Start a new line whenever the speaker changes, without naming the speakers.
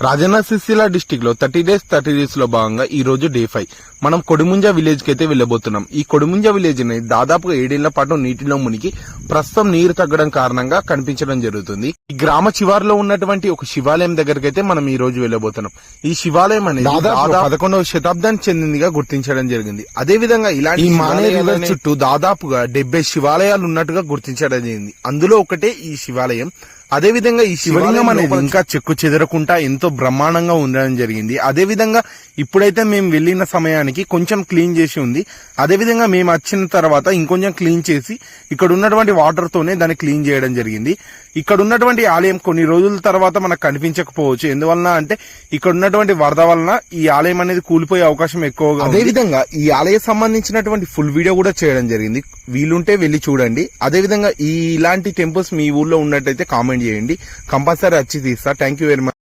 Rajanna Sircilla district లో 30 days లో భాగంగా ఈ రోజు డే 5 మనం కొడిముంజ విలేజ్ కి అయితే వెళ్లబోతున్నాం. ఈ కొడిముంజ విలేజ్ ని దాదాపుగా 7 ఏళ్ల పాటు నీటిలో మునిగి ప్రస్తుతం నీరు తగ్గడం కారణంగా కనిపించడం జరుగుతుంది. ఈ గ్రామ చివారిలో ఉన్నటువంటి ఒక శివాలయం దగ్గరికి అయితే మనం ఈ రోజు వెళ్లబోతున్నాం. ఈ శివాలయం అనేది దాదాపు 11వ శతాబ్దానికి చెందిందిగా గుర్తించడం జరిగింది. అదే విధంగా ఇలాంటి మానే రివర్ చుట్టూ దాదాపుగా 70 శివాలయాలు ఉన్నట్టుగా గుర్తించడం జరిగింది. అందులో ఒకటే ఈ శివాలయం. అదే విధంగా ఈ శివలింగం అనేది ఇంకా చెక్కు చెదరకుండా ఎంతో బ్రహ్మాండంగా ఉండడం జరిగింది. అదే విధంగా ఇప్పుడైతే మేము వెళ్లిన సమయానికి కొంచెం క్లీన్ చేసి ఉంది. అదే విధంగా మేము వచ్చిన తర్వాత ఇంకొంచెం క్లీన్ చేసి ఇక్కడ ఉన్నటువంటి వాటర్ తోనే దాన్ని క్లీన్ చేయడం జరిగింది. ఇక్కడ ఉన్నటువంటి ఆలయం కొన్ని రోజుల తర్వాత మనకు కనిపించకపోవచ్చు. ఎందువలన అంటే ఇక్కడ ఉన్నటువంటి వరద వలన ఈ ఆలయం అనేది కూలిపోయే అవకాశం ఎక్కువగా. అదే విధంగా ఈ ఆలయం సంబంధించినటువంటి ఫుల్ వీడియో కూడా చేయడం జరిగింది. వీలుంటే వెళ్లి చూడండి. అదే విధంగా ఇలాంటి టెంపుల్స్ మీ ఊర్లో ఉన్నట్టయితే కామెంట్ చేయండి. కంపల్సరీ వచ్చి తీస్తా. Thank you very much.